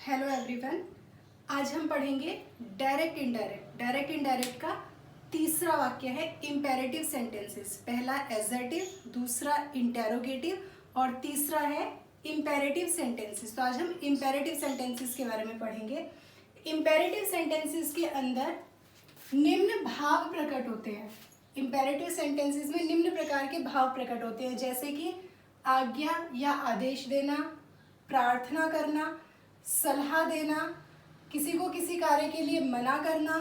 Hello everyone. आज हम पढ़ेंगे डायरेक्ट इनडायरेक्ट। डायरेक्ट इनडायरेक्ट का तीसरा वाक्य है इम्पेरेटिव सेंटेंसेस। पहला एजर्टिव, दूसरा इंटेरोगेटिव और तीसरा है इम्पेरेटिव सेंटेंसेस। तो आज हम इम्पेरेटिव सेंटेंसेस के बारे में पढ़ेंगे। इम्पेरेटिव सेंटेंसेस के अंदर निम्न भाव प्रकट होते हैं। इम्पेरेटिव सेंटेंसेस में निम्न प्रकार के भाव प्रकट होते हैं, जैसे कि आज्ञा या आदेश देना, प्रार्थना करना, सलाह देना, किसी को किसी कार्य के लिए मना करना,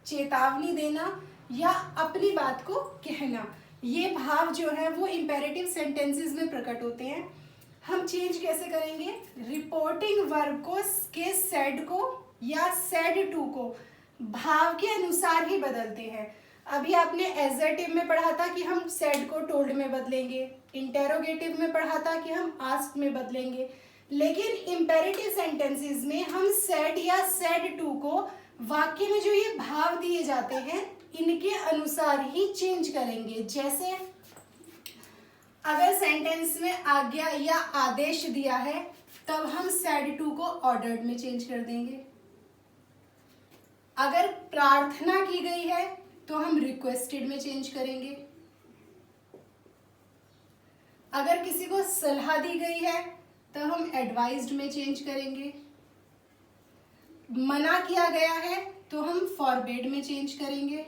चेतावनी देना या अपनी बात को कहना। ये भाव जो है वो इम्पेरेटिव सेंटेंसेस में प्रकट होते हैं। हम चेंज कैसे करेंगे? रिपोर्टिंग वर्ब को के सेड को या सेड टू को भाव के अनुसार ही बदलते हैं। अभी आपने एजर्टिव में पढ़ा था कि हम सेड को टोल्ड में बदलेंगे, इंटेरोगेटिव में पढ़ा था कि हम आस्क्ड में बदलेंगे, लेकिन इम्पेरेटिव सेंटेंसेस में हम सेड या सेड टू को वाक्य में जो ये भाव दिए जाते हैं इनके अनुसार ही चेंज करेंगे। जैसे अगर सेंटेंस में आज्ञा या आदेश दिया है तब हम सेड टू को ऑर्डर्ड में चेंज कर देंगे। अगर प्रार्थना की गई है तो हम रिक्वेस्टेड में चेंज करेंगे। अगर किसी को सलाह दी गई है तो हम एडवाइज्ड में चेंज करेंगे। मना किया गया है तो हम फॉरबेड में चेंज करेंगे।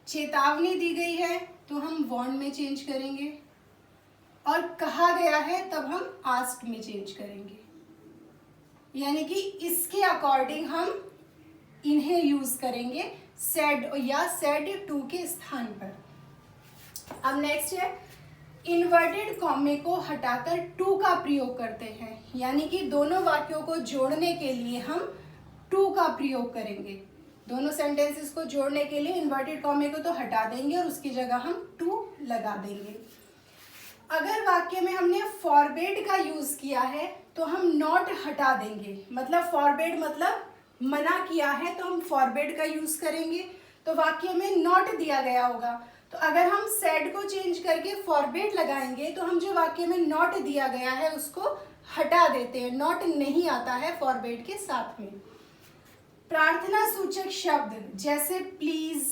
चेतावनी दी गई है तो हम वार्न में चेंज करेंगे। और कहा गया है तब हम आस्क्ड में चेंज करेंगे। यानी कि इसके अकॉर्डिंग हम इन्हें यूज करेंगे सेड या सेड टू के स्थान पर। अब नेक्स्ट है इन्वर्टेड कॉमे को हटाकर टू का प्रयोग करते हैं। यानी कि दोनों वाक्यों को जोड़ने के लिए हम टू का प्रयोग करेंगे। दोनों सेंटेंसेस को जोड़ने के लिए इन्वर्टेड कॉमे को तो हटा देंगे और उसकी जगह हम टू लगा देंगे। अगर वाक्य में हमने फॉरबेड का यूज किया है तो हम नॉट हटा देंगे। मतलब फॉरबेड मतलब मना किया है तो हम फॉरबेड का यूज करेंगे, तो वाक्य में नॉट दिया गया होगा। तो अगर हम सेड को चेंज करके फॉरबेड लगाएंगे तो हम जो वाक्य में नॉट दिया गया है उसको हटा देते हैं। नॉट नहीं आता है फॉरबेड के साथ में। प्रार्थना सूचक शब्द जैसे प्लीज,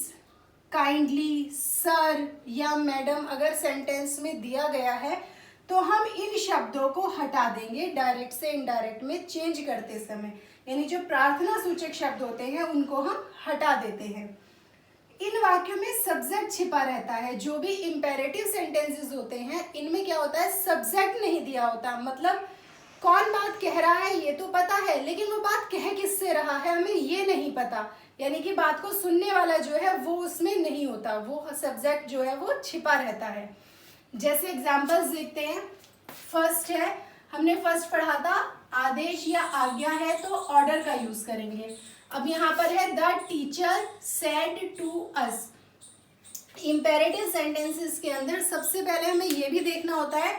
काइंडली, सर या मैडम अगर सेंटेंस में दिया गया है तो हम इन शब्दों को हटा देंगे डायरेक्ट से इनडायरेक्ट में चेंज करते समय। यानी जो प्रार्थना सूचक शब्द होते हैं उनको हम हटा देते हैं। इन वाक्यों में सब्जेक्ट छिपा रहता है। जो भी इम्पेरेटिव सेंटेंसेस होते हैं इनमें क्या होता है, सब्जेक्ट नहीं दिया होता। मतलब कौन बात कह रहा है ये तो पता है, लेकिन वो बात कह किससे रहा है हमें ये नहीं पता। यानी कि बात को सुनने वाला जो है वो उसमें नहीं होता, वो सब्जेक्ट जो है वो छिपा रहता है। जैसे एग्जाम्पल्स देखते हैं। फर्स्ट है, हमने फर्स्ट पढ़ा था आदेश या आज्ञा है तो ऑर्डर का यूज करेंगे। अब यहाँ पर है the teacher said to us. Imperative sentences के अंदर सबसे पहले हमें ये भी देखना होता है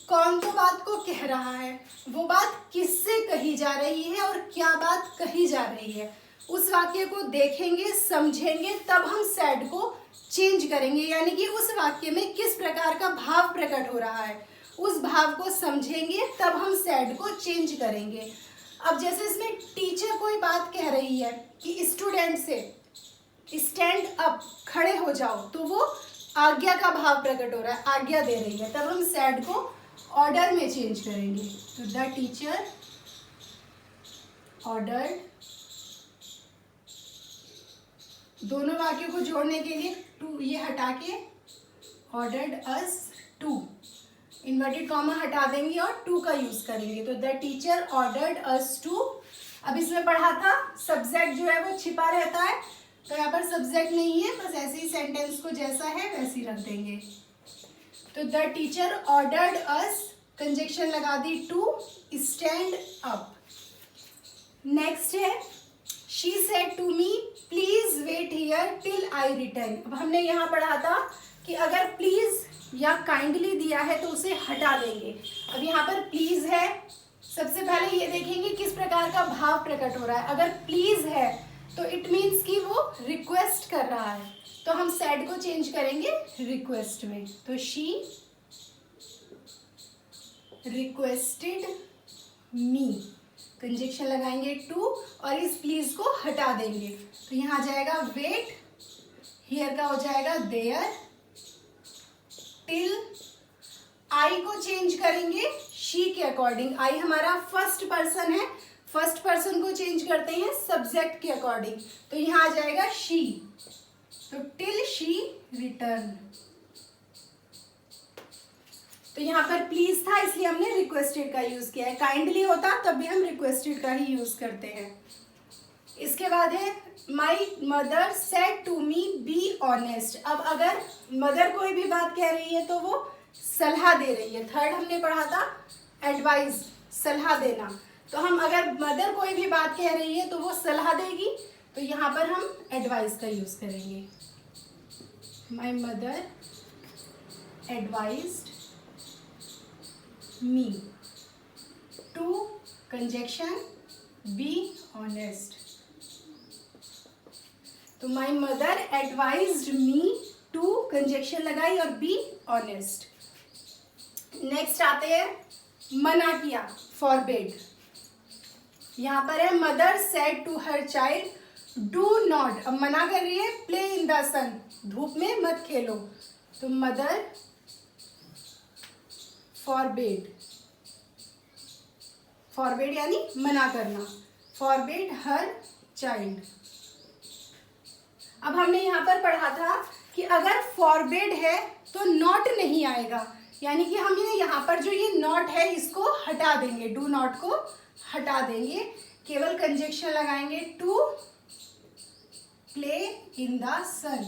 कौन तो बात को कह रहा है, वो बात किससे कही जा रही है और क्या बात कही जा रही है। उस वाक्य को देखेंगे, समझेंगे, तब हम सेड को चेंज करेंगे। यानी कि उस वाक्य में किस प्रकार का भाव प्रकट हो रहा है उस भाव को समझेंगे तब हम सेड को चेंज करेंगे। अब जैसे इसमें टीचर कोई बात कह रही है कि स्टूडेंट से स्टैंड अप, खड़े हो जाओ, तो वो आज्ञा का भाव प्रकट हो रहा है, आज्ञा दे रही है, तब हम सेड को ऑर्डर में चेंज करेंगे। तो द टीचर ऑर्डर्ड, दोनों वाक्यों को जोड़ने के लिए टू ये हटा के ordered us to, inverted comma हटा देंगे और टू का यूज करेंगे। तो the teacher ordered us to. अब इसमें पढ़ा था सब्जेक्ट जो है वो छिपा रहता है, तो यहाँ पर सब्जेक्ट नहीं है, बस ऐसे ही सेंटेंस को जैसा है वैसे ही रख देंगे। तो the teacher ordered us, conjunction लगा दी टू, स्टैंड अप। नेक्स्ट है she said to me please wait here till I return. अब हमने यहाँ पढ़ा था कि अगर प्लीज या काइंडली दिया है तो उसे हटा देंगे। अब यहाँ पर प्लीज है, सबसे पहले ये देखेंगे किस प्रकार का भाव प्रकट हो रहा है। अगर प्लीज है तो इट मीन्स कि वो रिक्वेस्ट कर रहा है, तो हम सेड को चेंज करेंगे रिक्वेस्ट में। तो शी रिक्वेस्टेड मी, कंजक्शन लगाएंगे टू और इस प्लीज को हटा देंगे तो यहाँ आ जाएगा वेट, हियर का हो जाएगा देयर, टिल, आई को चेंज करेंगे शी के अकॉर्डिंग, आई हमारा फर्स्ट पर्सन है, फर्स्ट पर्सन को चेंज करते हैं सब्जेक्ट के अकॉर्डिंग तो यहाँ आ जाएगा शी, तो टिल शी रिटर्न। तो यहाँ पर प्लीज था इसलिए हमने रिक्वेस्टेड का यूज किया है, काइंडली होता तब भी हम रिक्वेस्टेड का ही यूज करते हैं। इसके बाद है my mother said to me be honest. अब अगर मदर कोई भी बात कह रही है तो वो सलाह दे रही है, थर्ड हमने पढ़ा था एडवाइस, सलाह देना, तो हम अगर मदर कोई भी बात कह रही है तो वो सलाह देगी तो यहाँ पर हम एडवाइस का यूज करेंगे। My mother advised me to conjunction be honest. तो my mother advised me to conjunction लगाई और बी ऑनेस्ट। नेक्स्ट आते हैं मना किया, फॉरबिड। यहाँ पर है mother said to her child do not, अब मना कर रही है प्ले इन द सन, धूप में मत खेलो, तो मदर फॉरबिड, फॉरबिड यानी मना करना, फॉरबिड हर चाइल्ड। अब हमने यहाँ पर पढ़ा था कि अगर फॉरबिड है तो नॉट नहीं आएगा, यानी कि हम यहाँ पर जो ये नॉट है इसको हटा देंगे, डू नॉट को हटा देंगे, केवल कंजक्शन लगाएंगे टू प्ले इन द सन,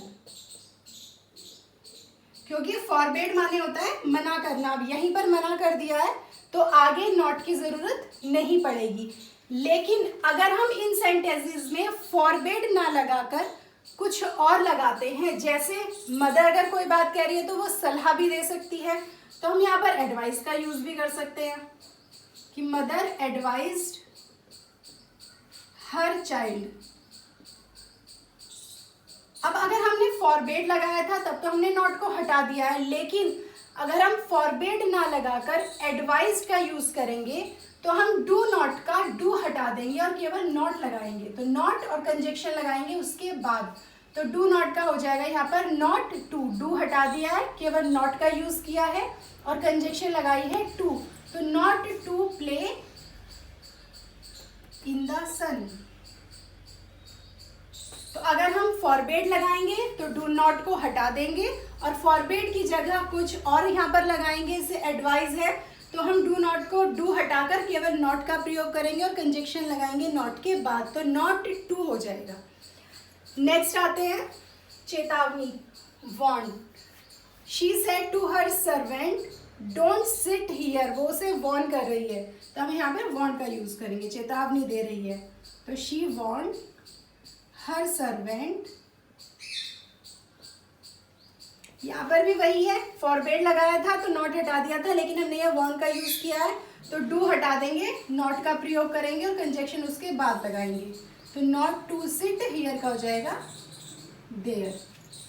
क्योंकि फॉरबिड माने होता है मना करना, अब यहीं पर मना कर दिया है तो आगे नॉट की जरूरत नहीं पड़ेगी। लेकिन अगर हम इन सेंटेंसेस में फॉरबिड ना लगाकर कुछ और लगाते हैं, जैसे मदर अगर कोई बात कह रही है तो वो सलाह भी दे सकती है, तो हम यहाँ पर एडवाइस का यूज भी कर सकते हैं कि मदर एडवाइज्ड हर चाइल्ड। अब अगर हमने फॉरबिड लगाया था तब तो हमने नॉट को हटा दिया है, लेकिन अगर हम फॉरबिड ना लगाकर एडवाइज्ड का यूज करेंगे तो हम डू नॉट का डू हटा देंगे और केवल नॉट लगाएंगे, तो नॉट और कंजक्शन लगाएंगे उसके बाद, तो डू नॉट का हो जाएगा यहाँ पर नॉट टू, डू हटा दिया है, केवल नॉट का यूज किया है और कंजक्शन लगाई है टू, तो not to play in the sun. तो अगर हम फॉरबिड लगाएंगे तो डू नॉट को हटा देंगे और फॉरबिड की जगह कुछ और यहाँ पर लगाएंगे, इसे एडवाइज है तो हम डू नॉट को डू हटाकर केवल नॉट का प्रयोग करेंगे और कंजक्शन लगाएंगे नॉट के बाद, तो नॉट टू हो जाएगा। नेक्स्ट आते हैं चेतावनी, warn. She said to her servant don't sit here, वो उसे वॉर्न कर रही है तो हम यहाँ पर वॉर्न का यूज करेंगे, चेतावनी दे रही है, तो शी वॉर्न हर सर्वेंट। यहाँ पर भी वही है, फॉरबिड लगाया था तो नॉट हटा दिया था, लेकिन हमने यह वॉर्न का यूज किया है तो डू हटा देंगे, नॉट का प्रयोग करेंगे और कंजक्शन उसके बाद लगाएंगे, तो नॉट टू सिट हियर का हो जाएगा देयर।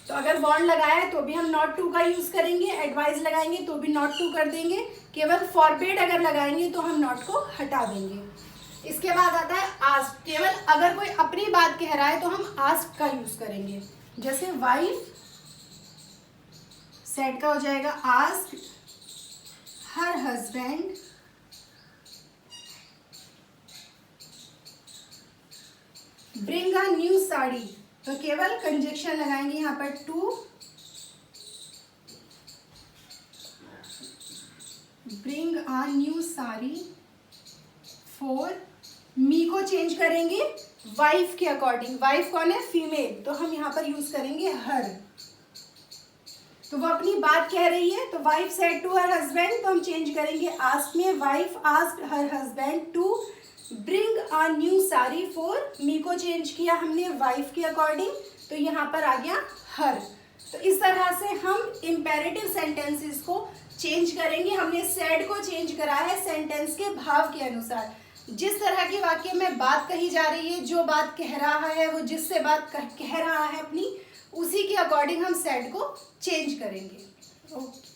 तो अगर वॉर्न लगाया है तो भी हम नॉट टू का यूज करेंगे, एडवाइस लगाएंगे तो भी नॉट टू कर देंगे, केवल फॉरबिड अगर लगाएंगे तो हम नॉट को हटा देंगे। इसके बाद आता है आस्क, केवल अगर कोई अपनी बात कह रहा है तो हम आस्क का यूज करेंगे, जैसे वाइफ सेड का हो जाएगा ask her husband bring a new sari, तो केवल कंजक्शन लगाएंगे यहाँ पर to bring a new sari for, me को चेंज करेंगे वाइफ के अकॉर्डिंग, वाइफ कौन है फीमेल, तो हम यहाँ पर यूज करेंगे हर, तो वो अपनी बात कह रही है तो wife said to her husband, तो हम चेंज करेंगे आस्क में wife asked her husband to bring a new sari for, me को चेंज किया हमने वाइफ के अकॉर्डिंग तो यहाँ पर आ गया हर। तो इस तरह से हम इम्पेरेटिव सेंटेंसेस को चेंज करेंगे, हमने सेड को चेंज करा है सेंटेंस के भाव के अनुसार, जिस तरह के वाक्य में बात कही जा रही है, जो बात कह रहा है वो जिससे बात कह रहा है अपनी, उसी के अकॉर्डिंग हम सेड को चेंज करेंगे। ओके।